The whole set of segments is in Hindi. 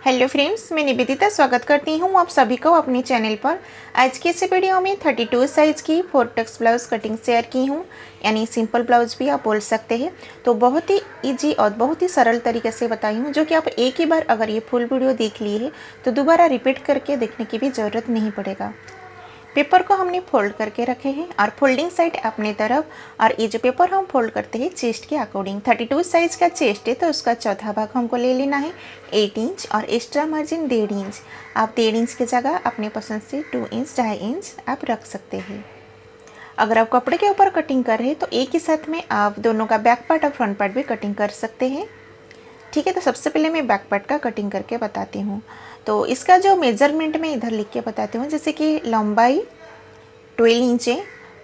हेलो फ्रेंड्स, मैं निवेदिता स्वागत करती हूँ आप सभी को अपनी चैनल पर। आज की इस वीडियो में 32 साइज़ की 4 टक्स ब्लाउज़ कटिंग शेयर की हूँ, यानी सिंपल ब्लाउज भी आप बोल सकते हैं। तो बहुत ही इजी और बहुत ही सरल तरीके से बताई हूँ, जो कि आप एक ही बार अगर ये फुल वीडियो देख लिए है तो दोबारा रिपीट करके देखने की भी ज़रूरत नहीं पड़ेगा। पेपर को हमने फोल्ड करके रखे हैं और फोल्डिंग साइड अपनी तरफ, और ये जो पेपर हम फोल्ड करते हैं चेस्ट के अकॉर्डिंग। 32 साइज़ का चेस्ट है तो उसका चौथा भाग हमको ले लेना है 8 इंच, और एक्स्ट्रा मार्जिन 1.5 इंच। आप 1.5 इंच की जगह अपने पसंद से 2 इंच 2.5 इंच आप रख सकते हैं। अगर आप कपड़े के ऊपर कटिंग कर रहे हैं तो एक ही साथ में आप दोनों का बैक पार्ट और फ्रंट पार्ट भी कटिंग कर सकते हैं। ठीक है, तो सबसे पहले मैं बैक पार्ट का कटिंग करके बताती हूँ। तो इसका जो मेजरमेंट मैं इधर लिख के बताती हूँ, जैसे कि लंबाई 12 इंच है,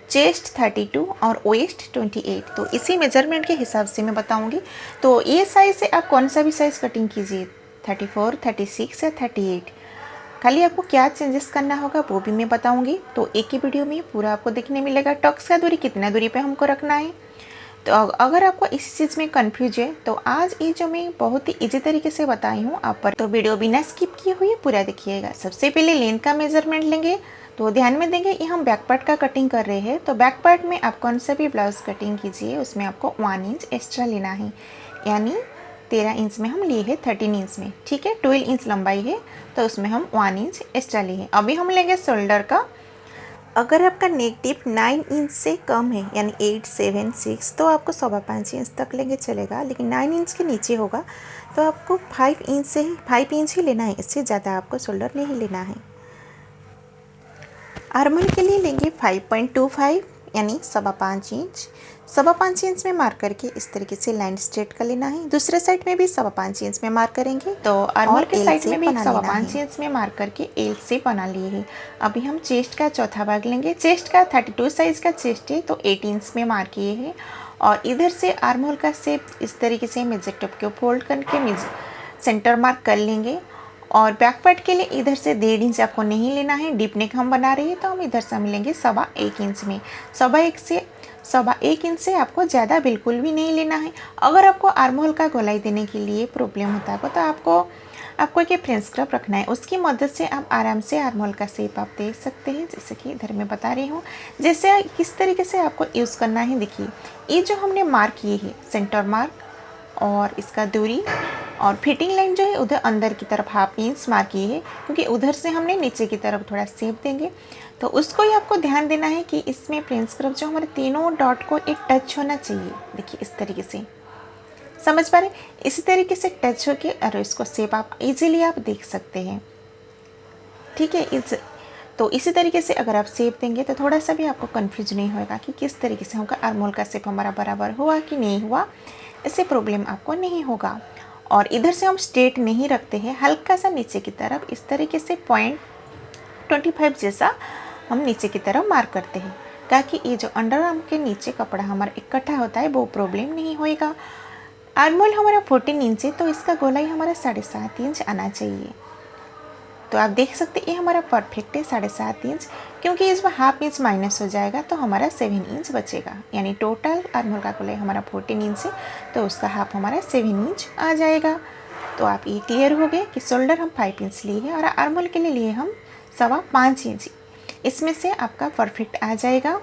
चेस्ट 32 और वेस्ट 28। तो इसी मेजरमेंट के हिसाब से मैं बताऊंगी। तो ये साइज़ से आप कौन सा भी साइज़ कटिंग कीजिए, 34, 36 या 38। खाली आपको क्या चेंजेस करना होगा वो भी मैं बताऊंगी। तो एक ही वीडियो में पूरा आपको देखने मिलेगा। टक्स का दूरी कितना दूरी पे हमको रखना है। तो अगर आपको इस चीज़ में कंफ्यूज है तो आज ये जो मैं बहुत ही इजी तरीके से बताई हूँ आप पर, तो वीडियो बिना स्किप किए हुए पूरा देखिएगा। सबसे पहले लेंथ का मेजरमेंट लेंगे। तो ध्यान में देंगे, ये हम बैक पार्ट का कटिंग कर रहे हैं। तो बैक पार्ट में आप कौन सा भी ब्लाउज कटिंग कीजिए उसमें आपको 1 इंच एक्स्ट्रा लेना है, यानी 13 इंच में हम लिए हैं 13 इंच में। ठीक है, 12 इंच लंबाई है तो उसमें हम 1 इंच एक्स्ट्रा लिए हैं। अभी हम लेंगे शोल्डर का। अगर आपका नेक डिप 9 इंच से कम है, यानी 8, 7, 6, तो आपको 5.25 इंच तक लेंगे चलेगा। लेकिन 9 इंच के नीचे होगा तो आपको 5 इंच ही लेना है, इससे ज़्यादा आपको शोल्डर नहीं लेना है। आर्मल के लिए लेंगे 5.25, यानी 5.25 इंच। 5.25 इंच में मार्क करके इस तरीके से लाइन स्ट्रेट कर लेना है। दूसरे साइड में भी 5.25 इंच में मार्क करेंगे। तो आर्मल के साइड में भी 5.25 इंच में मार्क करके एल से बना लिए है। अभी हम चेस्ट का चौथा भाग लेंगे। चेस्ट का 32 साइज़ का चेस्ट है तो 8 इंच में मार्क किए हैं, और इधर से आर्महोल का शेप इस तरीके से मेजर टेप को फोल्ड करके सेंटर मार्क कर लेंगे। और बैक पार्ट के लिए इधर से 1.5 इंच आपको नहीं लेना है। डीप नेक हम बना रहे हैं तो हम इधर से हम लेंगे 1.25 इंच में। 1.25 इंच से आपको ज़्यादा बिल्कुल भी नहीं लेना है। अगर आपको आर्महोल का गोलाई देने के लिए प्रॉब्लम होता है तो आपको एक फ्रेंच स्क्रब रखना है, उसकी मदद से आप आराम से आर्महोल का शेप आप देख सकते हैं, जैसे कि इधर मैं बता रही हूँ। जैसे किस तरीके से आपको यूज़ करना है, देखिए ये जो हमने मार्क किए है सेंटर मार्क और इसका दूरी और फिटिंग लाइन जो है उधर अंदर की तरफ 1/2 इंच मार्क की है, क्योंकि उधर से हमने नीचे की तरफ थोड़ा शेप देंगे। तो उसको ही आपको ध्यान देना है कि इसमें फ्रेंच स्क्रब जो हमारे तीनों डॉट को एक टच होना चाहिए। देखिए इस तरीके से, समझ पा रहे, इसी तरीके से टच होके और इसको शेप आप इजीली आप देख सकते हैं। ठीक है, तो इसी तरीके से अगर आप शेप देंगे तो थोड़ा सा भी आपको कन्फ्यूज नहीं होगा कि किस तरीके से होगा, आर्महोल का शेप हमारा बराबर हुआ कि नहीं हुआ, इससे प्रॉब्लम आपको नहीं होगा। और इधर से हम स्ट्रेट नहीं रखते हैं, हल्का सा नीचे की तरफ इस तरीके से 0.25 जैसा हम नीचे की तरफ मार्क करते हैं, ताकि ये जो अंडर आर्म के नीचे कपड़ा हमारा इकट्ठा होता है वो प्रॉब्लम नहीं होएगा। आर्महोल हमारा 14 इंच है तो इसका गोलाई हमारा 7.5 इंच आना चाहिए। तो आप देख सकते हैं ये हमारा परफेक्ट है 7.5 इंच, क्योंकि इसमें 1/2 इंच माइनस हो जाएगा तो हमारा 7 इंच बचेगा। यानी टोटल आर्महोल का गोलाई हमारा 14 इंच है तो उसका हाफ हमारा 7 इंच आ जाएगा। तो आप ये क्लियर हो गए कि शोल्डर हम 5 इंच लिए हैं और आर्महोल के लिए हम 5.25 इंच। इसमें से आपका परफेक्ट आ जाएगा।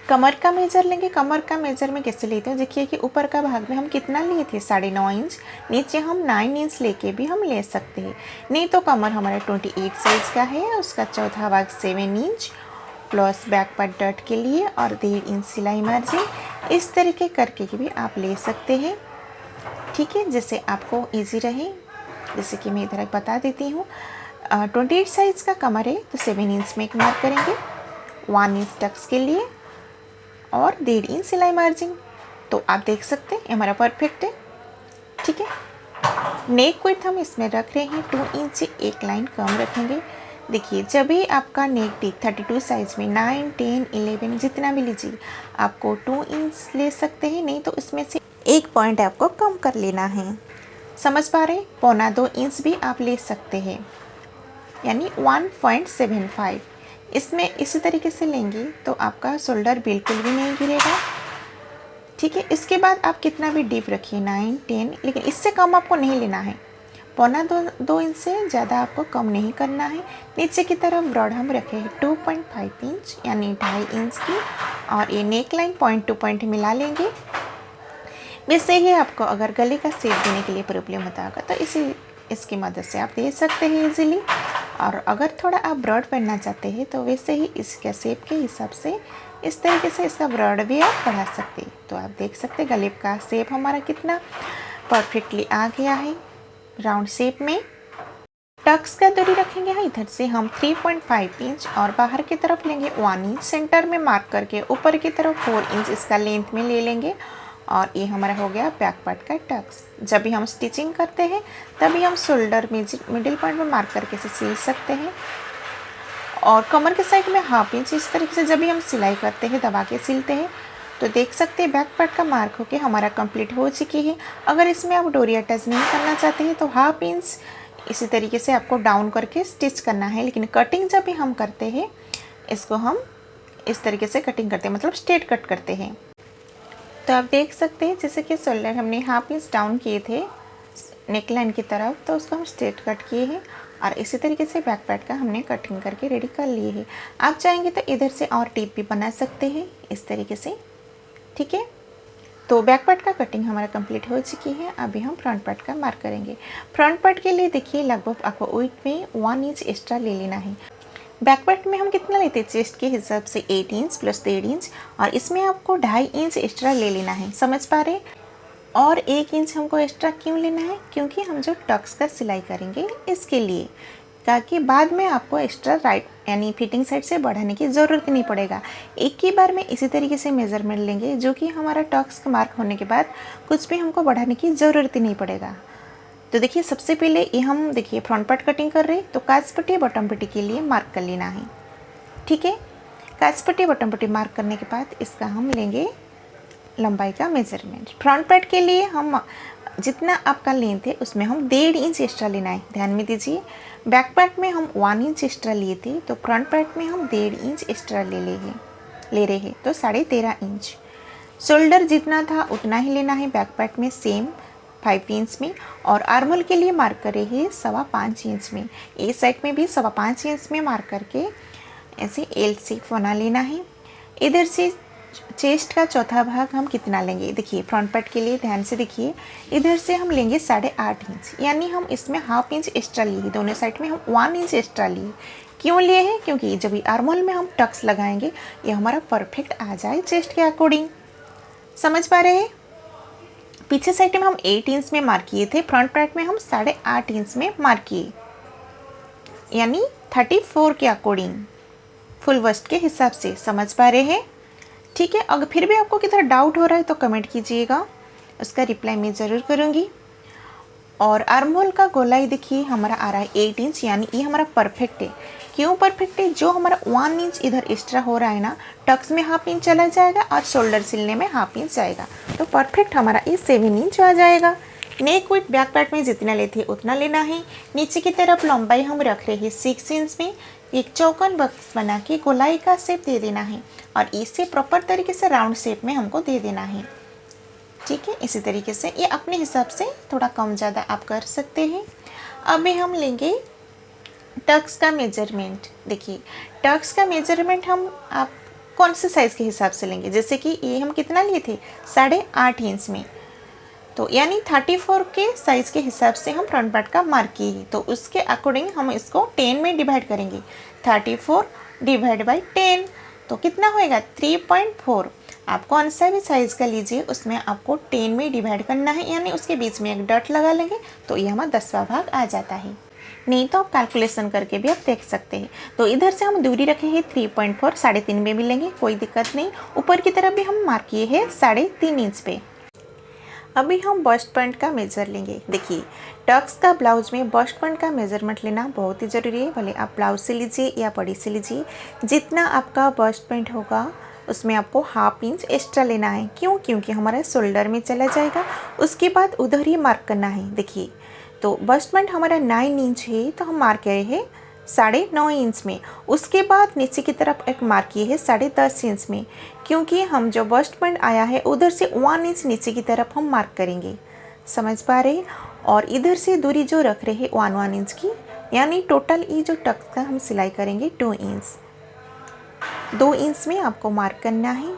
कमर का मेजर लेंगे। कमर का मेजर में कैसे लेते हैं, देखिए कि ऊपर का भाग में हम कितना लिए थे 9.5 इंच, नीचे हम 9 इंच लेके भी हम ले सकते हैं। नहीं तो कमर हमारा 28 साइज़ का है, उसका चौथा भाग 7 inch plus back part dot के लिए और 1.5 इंच सिलाई मार्जिन, इस तरीके करके भी आप ले सकते हैं। ठीक है, जैसे आपको ईजी रहे। जैसे कि मैं इधर बता देती हूँ, 28 साइज़ का कमर है तो 7 इंच में एक मार्क करेंगे, 1 इंच टक्स के लिए और 1.5 इंच सिलाई मार्जिन। तो आप देख सकते हैं हमारा परफेक्ट है। ठीक है, नेक विड्थ हम इसमें रख रहे हैं 2 इंच से एक लाइन कम रखेंगे। देखिए जब भी आपका नेक डिप 32 साइज़ में 9, 10, 11 जितना भी लीजिए, आपको 2 इंच ले सकते हैं, नहीं तो इसमें से एक पॉइंट आपको कम कर लेना है। समझ पा रहे, 1.25 इंच भी आप ले सकते हैं, यानी 1.75। इसमें इसी तरीके से लेंगे तो आपका शोल्डर बिल्कुल भी नहीं गिरेगा। ठीक है, इसके बाद आप कितना भी डीप रखिए 9, 10, लेकिन इससे कम आपको नहीं लेना है। दो इंच से ज़्यादा आपको कम नहीं करना है। नीचे की तरफ ब्रॉड हम रखे हैं 2.5 इंच यानी 2.5 इंच की, और ये neck line point two point मिला लेंगे। वैसे ही आपको अगर गले का शेप देने के लिए प्रॉब्लम होता होगा तो इसकी मदद से आप दे सकते हैं इजीली। और अगर थोड़ा आप ब्रॉड पहनना चाहते हैं तो वैसे ही इसके शेप के हिसाब से इस तरीके से इसका ब्रॉड भी आप बढ़ा सकते हैं। तो आप देख सकते हैं गले का शेप हमारा कितना परफेक्टली आ गया है राउंड शेप में। टक्स का दूरी रखेंगे है इधर से हम 3.5 इंच और बाहर की तरफ लेंगे 1 इंच। सेंटर में मार्क करके ऊपर की तरफ 4 इंच इसका लेंथ में ले लेंगे। और ये हमारा हो गया बैक पार्ट का टक्स। जब भी हम स्टिचिंग करते हैं तभी हम शोल्डर मिडिल पॉइंट में मार्क करके इसे सिल सकते हैं। और कमर के साइड में 1/2 इंच इस तरीके से जब भी हम सिलाई करते हैं दबा के सिलते हैं तो देख सकते हैं बैक पार्ट का मार्क होके हमारा कंप्लीट हो चुकी है। अगर इसमें आप डोरी अटैच नहीं करना चाहते हैं तो 1/2 इंच इसी तरीके से आपको डाउन करके स्टिच करना है। लेकिन कटिंग जब भी हम करते हैं इसको हम इस तरीके से कटिंग करते हैं, मतलब स्ट्रेट कट करते हैं। तो आप देख सकते हैं जैसे कि शोल्डर हमने 1/2 इंच डाउन किए थे नेक लाइन की तरफ, तो उसको हम स्ट्रेट कट किए हैं। और इसी तरीके से बैक पार्ट का हमने कटिंग करके रेडी कर लिए है। आप चाहेंगे तो इधर से और टिप भी बना सकते हैं इस तरीके से, ठीक है। तो बैक पार्ट का कटिंग हमारा कंप्लीट हो चुकी है। अभी हम फ्रंट पार्ट का मार्क करेंगे। फ्रंट पार्ट के लिए देखिए लगभग आपको वेट में 1 इंच एक्स्ट्रा ले लेना है। बैक पार्ट में हम कितना लेते हैं चेस्ट के हिसाब से 8 इंच प्लस 1.5 इंच, और इसमें आपको 2.5 इंच एक्स्ट्रा ले लेना है, समझ पा रहे। और 1 इंच हमको एक्स्ट्रा क्यों लेना है, क्योंकि हम जो टक्स का सिलाई करेंगे इसके लिए, ताकि बाद में आपको एक्स्ट्रा राइट यानी फिटिंग साइड से बढ़ाने की ज़रूरत नहीं पड़ेगा। एक ही बार में इसी तरीके से मेज़रमेंट लेंगे जो कि हमारा टक्स का मार्क होने के बाद कुछ भी हमको बढ़ाने की ज़रूरत ही नहीं पड़ेगा। तो देखिए सबसे पहले ये हम देखिए फ्रंट पार्ट कटिंग कर रहे हैं तो काज पट्टी बॉटम पट्टी के लिए मार्क कर लेना है, ठीक है। काज पट्टी बॉटम पट्टी मार्क करने के बाद इसका हम लेंगे लंबाई का मेजरमेंट। फ्रंट पार्ट के लिए हम जितना आपका लेंथ है उसमें हम 1.5 इंच एक्स्ट्रा लेना है, ध्यान में दीजिए। बैक पार्ट में हम 1 इंच एक्स्ट्रा लिए थे तो फ्रंट पार्ट में हम 1.5 इंच एक्स्ट्रा ले रहे हैं तो 13.5 इंच। शोल्डर जितना था उतना ही लेना है बैक पार्ट में सेम 5 इंच में। और आर्मोल के लिए मार्क करे हैं 5.25 इंच में। ए साइड में भी 5.25 इंच में मार्क करके ऐसे एल शेप बना लेना है। इधर से चेस्ट का चौथा भाग हम कितना लेंगे, देखिए फ्रंट पार्ट के लिए ध्यान से देखिए। इधर से हम लेंगे 8.5 इंच, यानी हम इसमें 1/2 इंच एक्स्ट्रा लिए, दोनों साइड में हम 1 इंच एक्स्ट्रा लिए। क्यों लिए हैं, क्योंकि जब आर्मोल में हम टक्स लगाएंगे ये हमारा परफेक्ट आ जाए चेस्ट के अकॉर्डिंग, समझ पा रहे हैं। पीछे साइड में हम 8 इंच में मार्क किए थे, फ्रंट पार्ट में हम 8.5 इंच में मार्क किए, यानी 34 के अकॉर्डिंग फुल वस्ट के हिसाब से, समझ पा रहे हैं, ठीक है। अगर फिर भी आपको कितना डाउट हो रहा है तो कमेंट कीजिएगा, उसका रिप्लाई मैं ज़रूर करूँगी। और आर्महोल का गोलाई देखिए हमारा आ रहा है 8 इंच, यानी ये हमारा परफेक्ट है। क्यों परफेक्ट है, जो हमारा 1 इंच इधर एक्स्ट्रा हो रहा है ना, टक्स में 1/2 इंच चला जाएगा और शोल्डर सिलने में 1/2 इंच जाएगा, तो परफेक्ट हमारा ये 7 इंच आ जाएगा। नेक विथ बैक पार्ट में जितना लेते उतना लेना है। नीचे की तरफ लंबाई हम रख रहे हैं 6 इंच में। एक चौकोन बॉक्स बना के गोलाई का शेप दे देना है और इसे प्रॉपर तरीके से राउंड शेप में हमको दे देना है, ठीक है। इसी तरीके से ये अपने हिसाब से थोड़ा कम ज़्यादा आप कर सकते हैं। अभी हम लेंगे टक्स का मेजरमेंट। देखिए टक्स का मेजरमेंट हम आप कौन से साइज़ के हिसाब से लेंगे, जैसे कि ये हम कितना लिए थे 8.5 इंच में, तो यानी 34 के साइज़ के हिसाब से हम फ्रंट पार्ट का मार्क किए, तो उसके अकॉर्डिंग हम इसको 10 में डिवाइड करेंगे। 34 डिवाइड बाई 10 तो कितना होएगा 3.4। आप कौन सा भी साइज़ का लीजिए उसमें आपको 10 में डिवाइड करना है, यानी उसके बीच में एक डॉट लगा लेंगे तो ये हमारा 10वां भाग आ जाता है। नहीं तो आप कैलकुलेशन करके भी आप देख सकते हैं। तो इधर से हम दूरी रखे हैं 3.4, 3.5 में भी लेंगे कोई दिक्कत नहीं। ऊपर की तरफ भी हम मार्क किए हैं 3.5 इंच पे। अभी हम बस्ट पॉइंट का मेजर लेंगे। देखिए टक्स का ब्लाउज में बस्ट पॉइंट का मेजरमेंट लेना बहुत ही ज़रूरी है, भले आप ब्लाउज से लीजिए या बड़ी से लीजिए। जितना आपका बस्ट पॉइंट होगा उसमें आपको 1/2 इंच एक्स्ट्रा लेना है। क्यों, क्योंकि हमारा शोल्डर में चला जाएगा, उसके बाद उधर ही मार्क करना है। देखिए तो बस्ट पॉइंट हमारा 9 इंच है तो हम मार्क किए हैं 9.5 इंच में। उसके बाद नीचे की तरफ एक मार्क किए है 10.5 इंच में, क्योंकि हम जो बस्ट पॉइंट आया है उधर से 1 इंच नीचे की तरफ हम मार्क करेंगे, समझ पा रहे। और इधर से दूरी जो रख रहे हैं 1 इंच की, यानी टोटल ये जो टक्स का हम सिलाई करेंगे 2 इंच, 2 इंच में आपको मार्क करना है।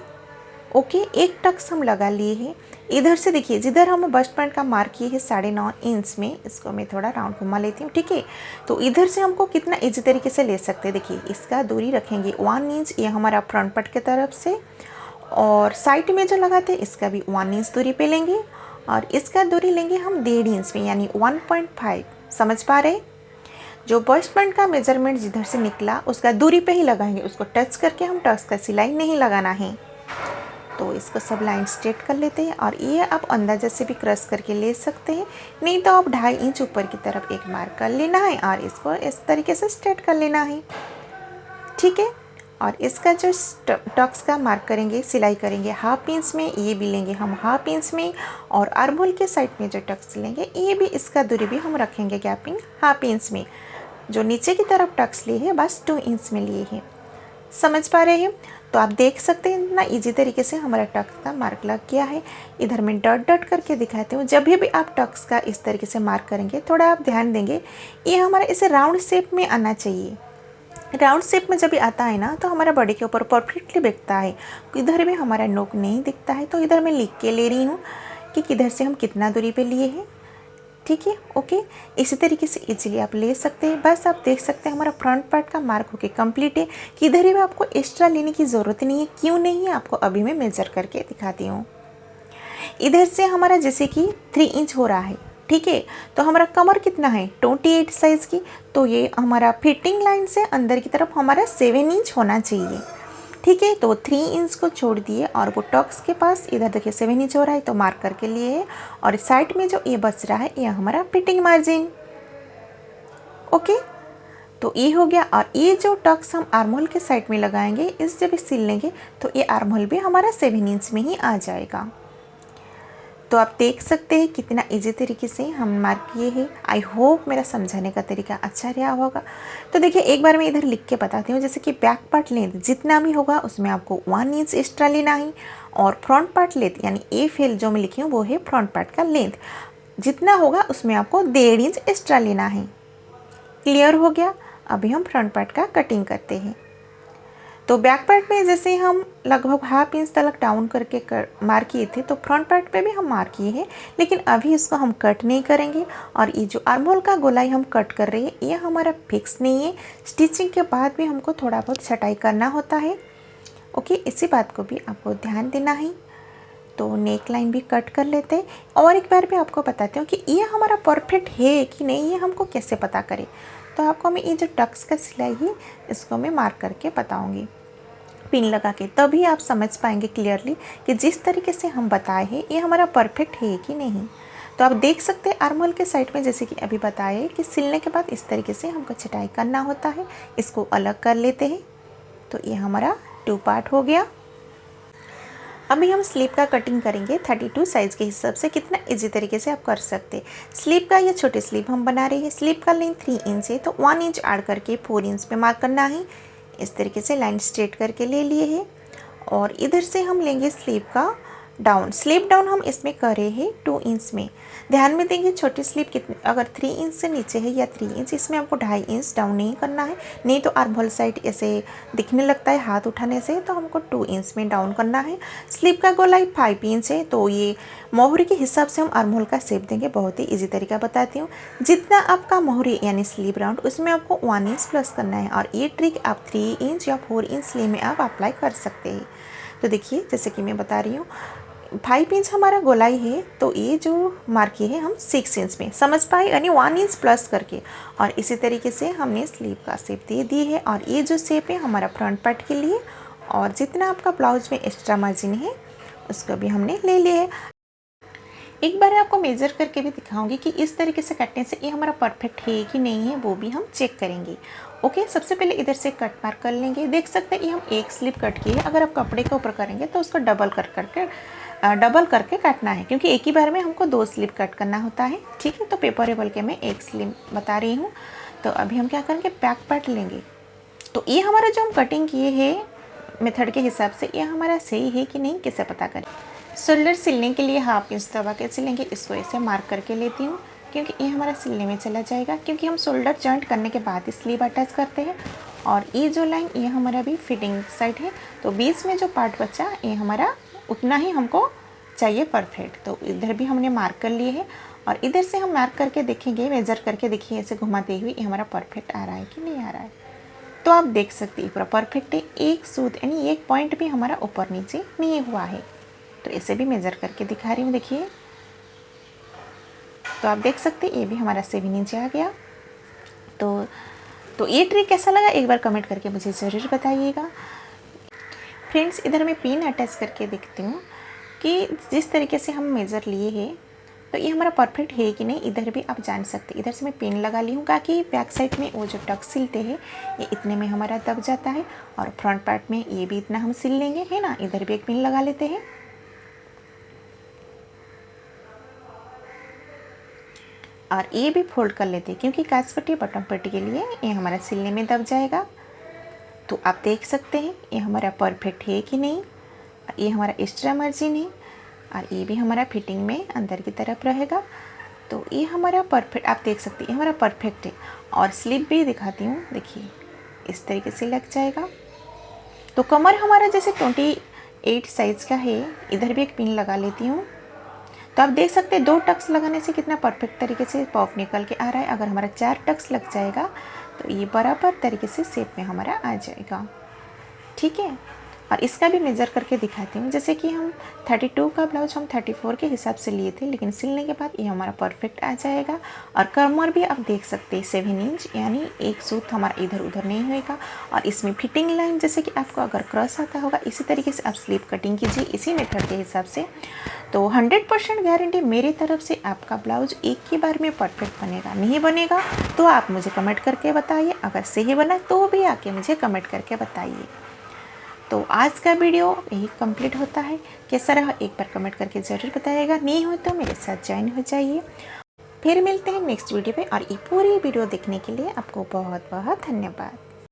ओके, एक टक्स हम लगा लिए हैं। इधर से देखिए जिधर हम बस्ट पॉइंट का मार्क किए हैं 9.5 इंच में, इसको मैं थोड़ा राउंड घुमा लेती हूँ, ठीक है। तो इधर से हमको कितना इजी तरीके से ले सकते हैं, देखिए इसका दूरी रखेंगे 1 इंच, ये हमारा फ्रंट पार्ट की तरफ से, और साइड में जो लगाते हैं इसका भी 1 इंच दूरी पे लेंगे, और इसका दूरी लेंगे हम 1.5 इंच में, यानी 1.5। समझ पा रहे? जो बस्ट पॉइंट का मेजरमेंट जिधर से निकला उसका दूरी पे ही लगाएंगे, उसको टच करके हम टक्स का सिलाई नहीं लगाना है। तो इसको सब लाइन स्ट्रेट कर लेते हैं, और ये आप अंदाजा से भी क्रॉस करके ले सकते हैं, नहीं तो आप 2.5 इंच ऊपर की तरफ एक मार्क कर लेना है और इसको इस तरीके से स्ट्रेट कर लेना है, ठीक है। और इसका जो टक्स का मार्क करेंगे, सिलाई करेंगे 1/2 इंच में, ये भी लेंगे हम 1/2 इंच में, और आर्महोल के साइड में जो टक्स लेंगे ये भी, इसका दूरी भी हम रखेंगे गैपिंग 1/2 इंच में। जो नीचे की तरफ टक्स लिए हैं बस 2 इंच में लिए हैं। समझ पा रहे हैं? तो आप देख सकते हैं इतना इजी तरीके से हमारा टक्स का मार्क लग गया है। इधर मैं डॉट डॉट करके दिखाती हूँ। जब भी आप टक्स का इस तरीके से मार्क करेंगे, थोड़ा आप ध्यान देंगे, ये हमारा इसे राउंड शेप में आना चाहिए। राउंड शेप में जब भी आता है ना, तो हमारा बॉडी के ऊपर परफेक्टली बैठता है। इधर भी हमारा नोक नहीं दिखता है, तो इधर मैं लिख के ले रही हूँ कि किधर से हम कितना दूरी पे लिए हैं, ठीक है। ओके, इसी तरीके से इजीली आप ले सकते हैं। बस आप देख सकते हैं हमारा फ्रंट पार्ट का मार्क होके कंप्लीट है। किधर भी आपको एक्स्ट्रा लेने की ज़रूरत नहीं है। क्यों नहीं है, आपको अभी मैं मेजर करके दिखाती हूँ। इधर से हमारा जैसे कि 3 इंच हो रहा है, ठीक है। तो हमारा कमर कितना है, 28 साइज़ की, तो ये हमारा फिटिंग लाइन से अंदर की तरफ हमारा 7 इंच होना चाहिए, ठीक है। तो 3 इंच को छोड़ दिए, और वो टक्स के पास इधर देखिए 7 इंच हो रहा है, तो मार्क करके लिए है। और साइड में जो ये बच रहा है ये हमारा फिटिंग मार्जिन। ओके, तो ये हो गया। और ये जो टक्स हम आर्महोल के साइड में लगाएंगे, इस जब सिल लेंगे तो ये आर्महोल भी हमारा 7 इंच में ही आ जाएगा। तो आप देख सकते हैं कितना इजी तरीके से हम मार्क किए हैं। आई होप मेरा समझाने का तरीका अच्छा रहा होगा। तो देखिए एक बार मैं इधर लिख के बताती हूँ। जैसे कि बैक पार्ट लेंथ जितना भी होगा उसमें आपको 1 इंच एक्स्ट्रा लेना है, और फ्रंट पार्ट लेंथ यानी ए फेल जो मैं लिखी हूँ वो है फ्रंट पार्ट का लेंथ, जितना होगा उसमें आपको 1.5 इंच एक्स्ट्रा लेना है। क्लियर हो गया? अभी हम फ्रंट पार्ट का कटिंग करते हैं। तो बैक पार्ट में जैसे हम लगभग 1/2 इंच तक डाउन करके मार्क किए थे, तो फ्रंट पार्ट पे भी हम मार्क किए हैं, लेकिन अभी इसको हम कट नहीं करेंगे। और ये जो आर्महोल का गोलाई हम कट कर रहे हैं, ये हमारा फिक्स नहीं है। स्टिचिंग के बाद भी हमको थोड़ा बहुत छटाई करना होता है। ओके, इसी बात को भी आपको ध्यान देना है। तो नेक लाइन भी कट कर लेते हैं। और एक बार भी आपको बताती हूँ कि ये हमारा परफेक्ट है कि नहीं, ये हमको कैसे पता करें। तो आपको मैं ये जो टक्स का सिलाई है इसको मैं मार्क करके बताऊंगी पिन लगा के, तभी आप समझ पाएंगे क्लियरली कि जिस तरीके से हम बताए हैं ये हमारा परफेक्ट है कि नहीं। तो आप देख सकते हैं आर्महोल के साइड में जैसे कि अभी बताए कि सिलने के बाद इस तरीके से हमको छटाई करना होता है। इसको अलग कर लेते हैं। तो ये हमारा 2 पार्ट हो गया। अभी हम स्लीव का कटिंग करेंगे 32 साइज़ के हिसाब से। कितना इजी तरीके से आप कर सकते हैं। स्लीव का ये छोटे स्लीव हम बना रहे हैं। स्लीव का लेंथ 3 इंच है, तो 1 इंच ऐड करके 4 इंच पे मार्क करना है। इस तरीके से लाइन स्ट्रेट करके ले लिए है। और इधर से हम लेंगे स्लीव का डाउन। स्लीव डाउन हम इसमें कर रहे हैं 2 इंच में। ध्यान में देंगे छोटी स्लीव कितनी, अगर 3 इंच से नीचे है या 3 इंच, इसमें आपको 2.5 इंच डाउन नहीं करना है, नहीं तो आर्महोल साइड ऐसे दिखने लगता है हाथ उठाने से, तो हमको 2 इंच में डाउन करना है। स्लीव का गोलाई 5 इंच है, तो ये मोहरी के हिसाब से हम आर्महोल का शेप देंगे। बहुत ही ईजी तरीका बताती हूँ। जितना आपका मोहरी यानी स्लीव राउंड, उसमें आपको 1 इंच प्लस करना है, और ये ट्रिक आप 3 इंच या 4 इंच स्लीव में आप अप्लाई कर सकते हैं। तो देखिए जैसे कि मैं बता रही हूँ 5 इंच हमारा गोलाई है, तो ये जो मार्क किए है हम 6 इंच में, समझ पाए, यानी 1 इंच प्लस करके। और इसी तरीके से हमने स्लीव का शेप दे दी है। और ये जो शेप है हमारा फ्रंट पार्ट के लिए, और जितना आपका ब्लाउज में एक्स्ट्रा मार्जिन है उसको भी हमने ले लिया है। एक बार आपको मेज़र करके भी दिखाऊंगी कि इस तरीके से कटने से ये हमारा परफेक्ट है कि नहीं है, वो भी हम चेक करेंगे। ओके, सबसे पहले इधर से कट मार्क कर लेंगे। देख सकते हैं ये हम एक स्लिप कट किए है। अगर आप कपड़े के ऊपर करेंगे तो उसको डबल करके काटना है, क्योंकि एक ही बार में हमको 2 स्लिप कट करना होता है, ठीक है। तो पेपरेबल के मैं एक स्लिप बता रही हूँ। तो अभी हम क्या करेंगे, बैक पार्ट लेंगे। तो ये हमारा जो हम कटिंग किए हैं मेथड के हिसाब से, ये हमारा सही है कि नहीं, कैसे पता करें। शोल्डर सिलने के लिए 1/2 इंच दबा के सिलेंगे। इसको ऐसे मार्क करके लेती हूँ क्योंकि ये हमारा सिलने में चला जाएगा, क्योंकि हम शोल्डर जॉइंट करने के बाद स्लीव अटैच करते हैं। और ये जो लाइन ये हमारा भी फिटिंग साइड है, तो बीच में जो पार्ट बचा ये हमारा उतना ही हमको चाहिए परफेक्ट। तो इधर भी हमने मार्क कर लिए है और इधर से हम मार्क करके देखेंगे, मेजर करके देखिए ऐसे घुमाते हुए ये हमारा परफेक्ट आ रहा है कि नहीं आ रहा है। तो आप देख सकते हैं पूरा परफेक्ट है, एक सूत यानी एक पॉइंट भी हमारा ऊपर नीचे नहीं हुआ है। तो इसे भी मेजर करके दिखा रही हूँ, देखिए। तो आप देख सकते हैं ये भी हमारा 7 इंच आ गया। तो ये ट्रिक कैसा लगा एक बार कमेंट करके मुझे ज़रूर बताइएगा। फ्रेंड्स, इधर मैं पिन अटैच करके देखती हूँ कि जिस तरीके से हम मेज़र लिए हैं तो ये हमारा परफेक्ट है कि नहीं, इधर भी आप जान सकते हैं। इधर से मैं पिन लगा ली हूँ ताकि बैक साइड में वो जो टक सिलते हैं ये इतने में हमारा दब जाता है, और फ्रंट पार्ट में ये भी इतना हम सिल लेंगे, है ना। इधर भी एक पिन लगा लेते हैं और ये भी फोल्ड कर लेते हैं, क्योंकि काज पट्टी बटन पट्टी के लिए ये हमारा सिलने में दब जाएगा। तो आप देख सकते हैं ये हमारा परफेक्ट है कि नहीं। ये हमारा एक्स्ट्रा मार्जिन है और ये भी हमारा फिटिंग में अंदर की तरफ रहेगा। तो ये हमारा परफेक्ट, आप देख सकते हैं ये हमारा परफेक्ट है। और स्लिप भी दिखाती हूँ, देखिए इस तरीके से लग जाएगा। तो कमर हमारा जैसे 28 साइज़ का है, इधर भी एक पिन लगा लेती हूँ। तो आप देख सकते हैं 2 टक्स लगाने से कितना परफेक्ट तरीके से पफ निकल के आ रहा है। अगर हमारा 4 टक्स लग जाएगा तो ये बराबर तरीके से शेप में हमारा आ जाएगा, ठीक है। और इसका भी मेज़र करके दिखाती हूँ। जैसे कि हम 32 का ब्लाउज हम 34 के हिसाब से लिए थे, लेकिन सिलने के बाद ये हमारा परफेक्ट आ जाएगा। और कमर भी आप देख सकते हैं 7 इंच, यानी एक सूत हमारा इधर उधर नहीं होएगा। और इसमें फिटिंग लाइन जैसे कि आपको अगर क्रॉस आता होगा, इसी तरीके से आप स्लीव कटिंग कीजिए इसी मेथड के हिसाब से। तो 100% गारंटी मेरी तरफ से आपका ब्लाउज एक ही बार में परफेक्ट बनेगा। नहीं बनेगा तो आप मुझे कमेंट करके बताइए, अगर सही बना तो भी आके मुझे कमेंट करके बताइए। तो आज का वीडियो यही कंप्लीट होता है। कैसा रहा एक बार कमेंट करके ज़रूर बताइएगा। नहीं हो तो मेरे साथ ज्वाइन हो जाइए। फिर मिलते हैं नेक्स्ट वीडियो पे, और ये पूरी वीडियो देखने के लिए आपको बहुत बहुत धन्यवाद।